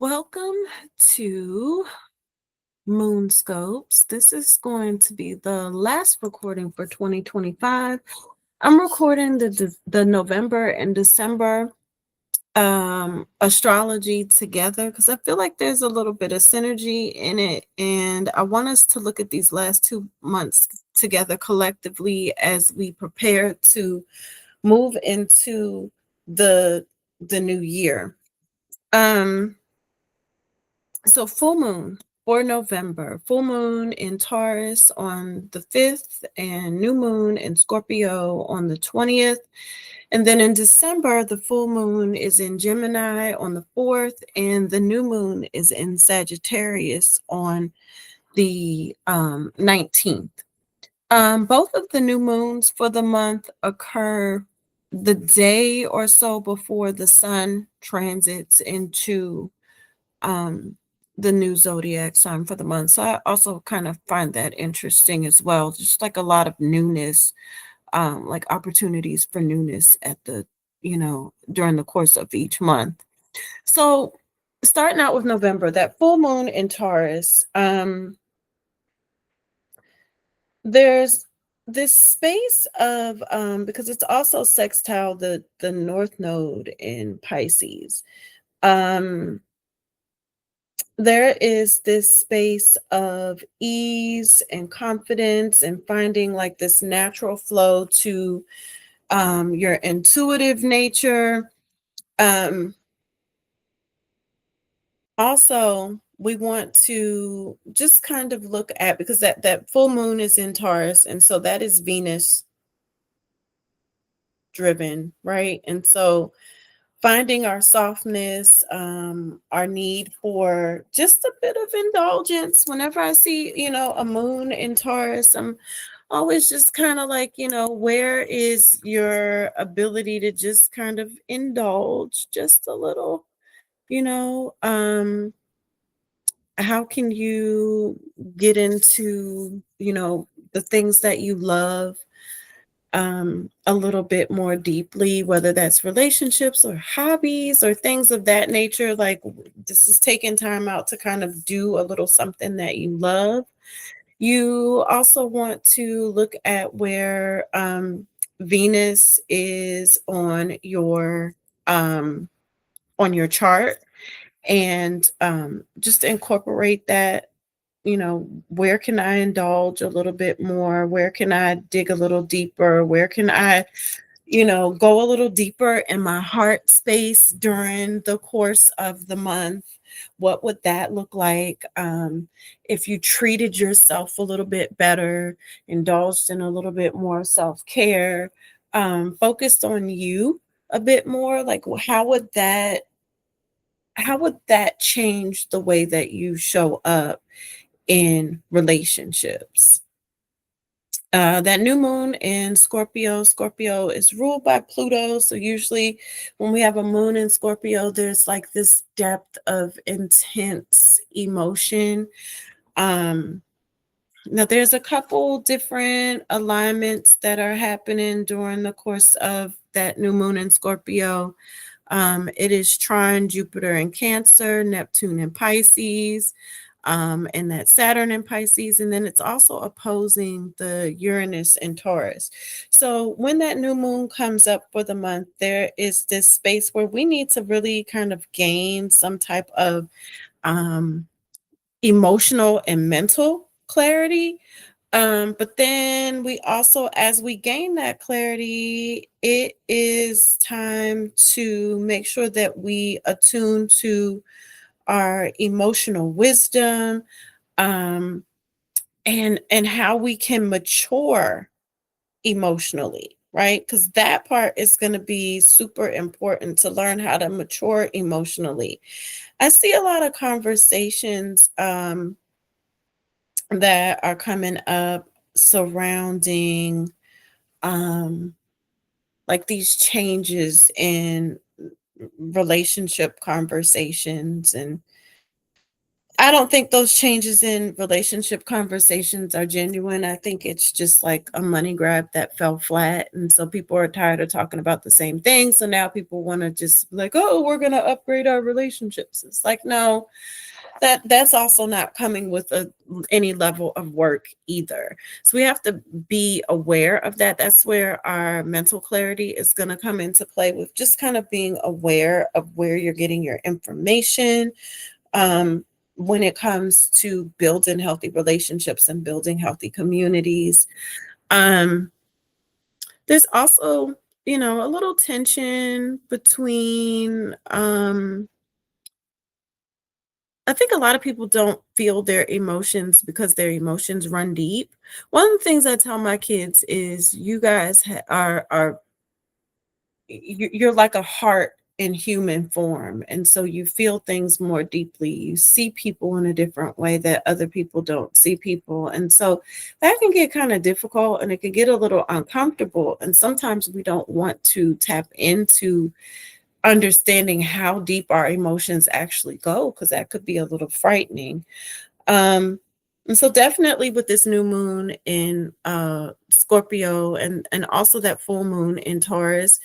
Welcome to Moonscopes. This is going to be the last recording for 2025. I'm recording the November and December astrology together because I feel like there's a little bit of synergy in it, and I want us to look at these last 2 months together collectively as we prepare to move into the the new year. Um So full moon for November, full moon in Taurus on the 5th and new moon in Scorpio on the 20th. And then in December, the full moon is in Gemini on the 4th and the new moon is in Sagittarius on the 19th. Both of the new moons for the month occur the day or so before the sun transits into um, the new zodiac sign for the month. So I also kind of find that interesting as well. Just like a lot of newness, like opportunities for newness during the course of each month. So starting out with November, that full moon in Taurus, there's this space of because it's also sextile the north node in Pisces. Um there is this space of ease and confidence and finding like this natural flow to your intuitive nature. Um, Also, we want to just kind of look at because that full moon is in Taurus, and so that is Venus driven, right? And so finding our softness, our need for just a bit of indulgence. Whenever I see, a moon in Taurus, I'm always just kind of like, where is your ability to just kind of indulge just a little, you know? How can you get into, the things that you love? A little bit more deeply, whether that's relationships or hobbies or things of that nature. Like this is taking time out to kind of do a little something that you love. You also want to look at where Venus is on your chart and just incorporate that. Where can I indulge a little bit more? Where can I dig a little deeper? Where can I, go a little deeper in my heart space during the course of the month? What would that look like? If you treated yourself a little bit better, indulged in a little bit more self care, focused on you a bit more, like how would that change the way that you show up in relationships? That new moon in Scorpio is ruled by Pluto. So usually when we have a moon in Scorpio, there's like this depth of intense emotion. Um, Now there's a couple different alignments that are happening during the course of that new moon in Scorpio. It is trine Jupiter in Cancer, Neptune in Pisces, and that Saturn in Pisces. And then it's also opposing the Uranus in Taurus. So when that new moon comes up for the month, there is this space where we need to really kind of gain some type of um, emotional and mental clarity. But then we also, as we gain that clarity, it is time to make sure that we attune to our emotional wisdom, um, and how we can mature emotionally, right? Because that part is going to be super important to learn how to mature emotionally. I see a lot of conversations that are coming up surrounding um like these changes in relationship conversations and I don't think those changes in relationship conversations are genuine. I think it's just like a money grab that fell flat. And so people are tired of talking about the same thing. So now people want to just like, oh, we're going to upgrade our relationships. It's like, no, that's also not coming with any level of work either. So we have to be aware of that. That's where our mental clarity is going to come into play, with just kind of being aware of where you're getting your information, um, when it comes to building healthy relationships and building healthy communities. Um, there's also, a little tension between, I think a lot of people don't feel their emotions because their emotions run deep. One of the things I tell my kids is, you guys are you're like a heart in human form, and so you feel things more deeply. You see people in a different way that other people don't see people, and so that can get kind of difficult, and it can get a little uncomfortable, and sometimes we don't want to tap into understanding how deep our emotions actually go, because that could be a little frightening. um and so definitely with this new moon in Scorpio, and also that full moon in Taurus,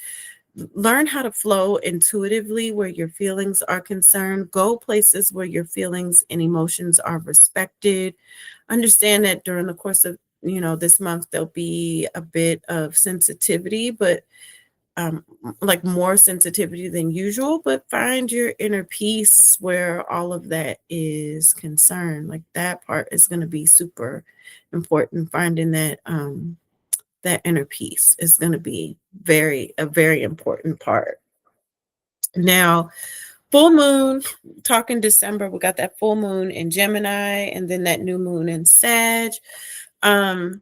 learn how to flow intuitively where your feelings are concerned. Go places where your feelings and emotions are respected. Understand that during the course of, this month, there'll be a bit of sensitivity, but um, like more sensitivity than usual. But find your inner peace where all of that is concerned. Like, that part is going to be super important. Finding that inner peace is going to be a very important part. Now, full moon, talking December, we got that full moon in Gemini, and then that new moon in Sag. Um,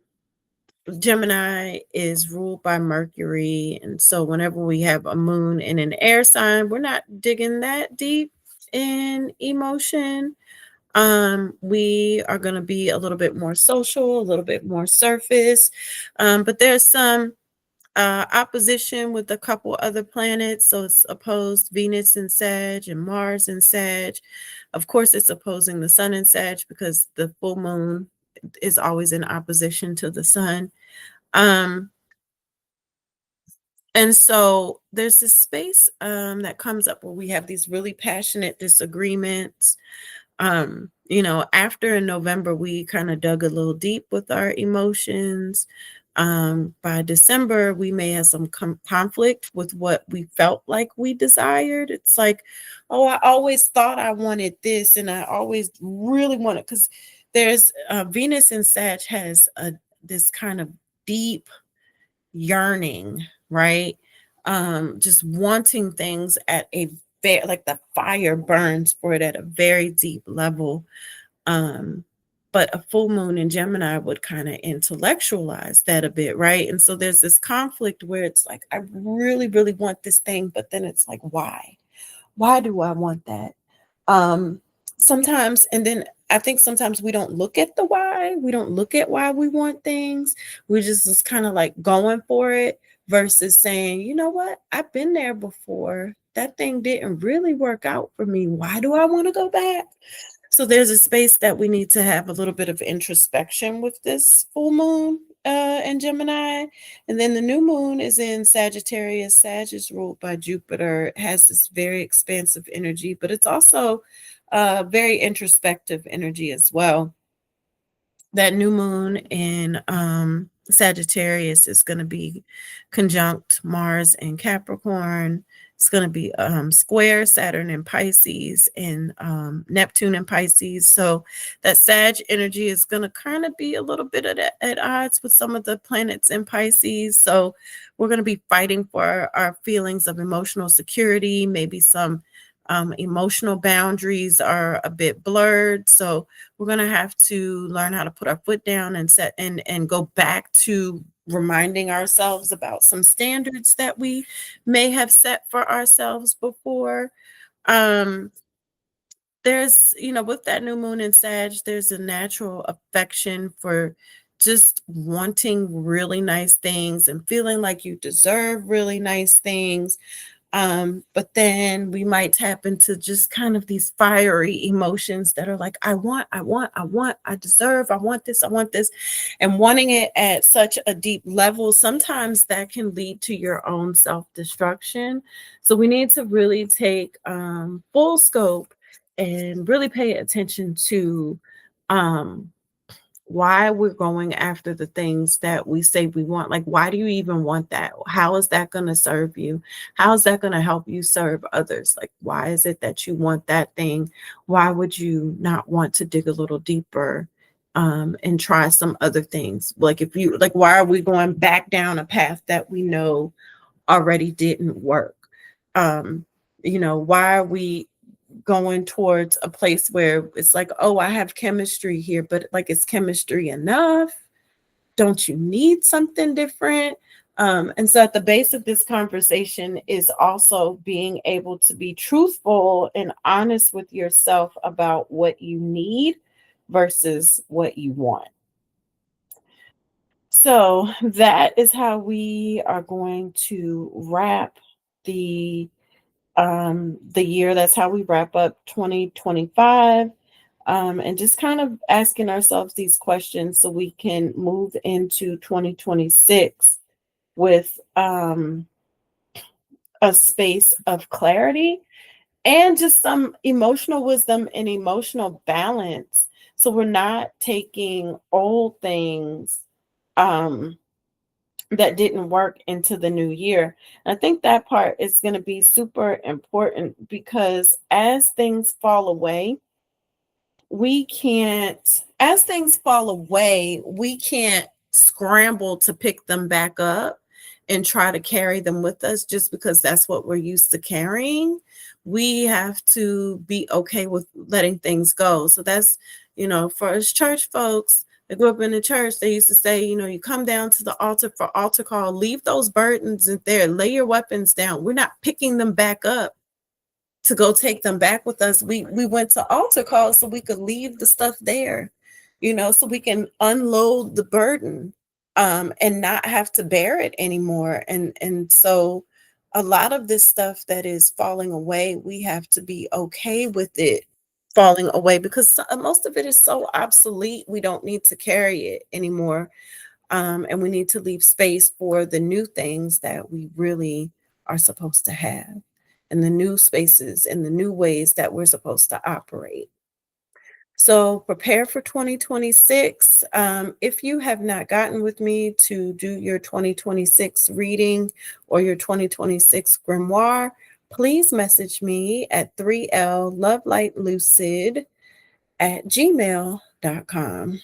Gemini is ruled by Mercury. And so whenever we have a moon in an air sign, we're not digging that deep in emotion. We are going to be a little bit more social, a little bit more surface. But there's some opposition with a couple other planets. So it's opposed Venus in Sag and Mars in Sag. Of course, it's opposing the sun in Sag because the full moon is always in opposition to the sun. Um, and so there's this space that comes up where we have these really passionate disagreements. After in November, we kind of dug a little deep with our emotions. By December, we may have some conflict with what we felt like we desired. It's like, oh, I always thought I wanted this, and I always really wanted, because there's Venus in Sag has this kind of deep yearning, right? Just wanting things at a very, like, the fire burns for it at a very deep level. Um, but a full moon in Gemini would kind of intellectualize that a bit, right? And so there's this conflict where it's like, I really, really want this thing, but then it's like, why? Why do I want that? Um, Sometimes, and then I think sometimes we don't look at the why. We don't look at why we want things. We just kind of like going for it, versus saying, you know what? I've been there before. That thing didn't really work out for me. Why do I want to go back? So there's a space that we need to have a little bit of introspection with this full moon in Gemini. And then the new moon is in Sagittarius. Sag is ruled by Jupiter. It has this very expansive energy, but it's also very introspective energy as well. That new moon in Sagittarius is going to be conjunct Mars and Capricorn. It's going to be square Saturn in Pisces and Neptune in Pisces. So that Sag energy is going to kind of be a little bit at odds with some of the planets in Pisces. So we're going to be fighting for our feelings of emotional security. Maybe some emotional boundaries are a bit blurred. So we're going to have to learn how to put our foot down and set and go back to reminding ourselves about some standards that we may have set for ourselves before. Um, there's, with that new moon in Sag, there's a natural affection for just wanting really nice things and feeling like you deserve really nice things. But then we might tap into just kind of these fiery emotions that are like, I deserve, I want this, and wanting it at such a deep level, sometimes that can lead to your own self-destruction. So we need to really take full scope and really pay attention to um why we're going after the things that we say we want. Like, why do you even want that? How is that going to serve you? How is that going to help you serve others? Like, why is it that you want that thing? Why would you not want to dig a little deeper and try some other things? Like, if you like, why are we going back down a path that we know already didn't work? Um, why are we going towards a place where it's like, oh, I have chemistry here, but like, is chemistry enough? Don't you need something different? And so, at the base of this conversation is also being able to be truthful and honest with yourself about what you need versus what you want. So, that is how we are going to wrap the year. That's how we wrap up 2025, and just kind of asking ourselves these questions so we can move into 2026 with a space of clarity and just some emotional wisdom and emotional balance, so we're not taking old things um that didn't work into the new year. And I think that part is going to be super important, because as things fall away, we can't scramble to pick them back up and try to carry them with us just because that's what we're used to carrying. We have to be okay with letting things go. So that's, for us church folks that grew up in the church, they used to say, you come down to the altar for altar call, leave those burdens in there, lay your weapons down. We're not picking them back up to go take them back with us. We went to altar call so we could leave the stuff there, so we can unload the burden, and not have to bear it anymore. And so a lot of this stuff that is falling away, we have to be okay with it falling away, because most of it is so obsolete. We don't need to carry it anymore. And we need to leave space for the new things that we really are supposed to have, and the new spaces and the new ways that we're supposed to operate. So prepare for 2026. If you have not gotten with me to do your 2026 reading or your 2026 grimoire, please message me at 3L Love Light Lucid at gmail.com.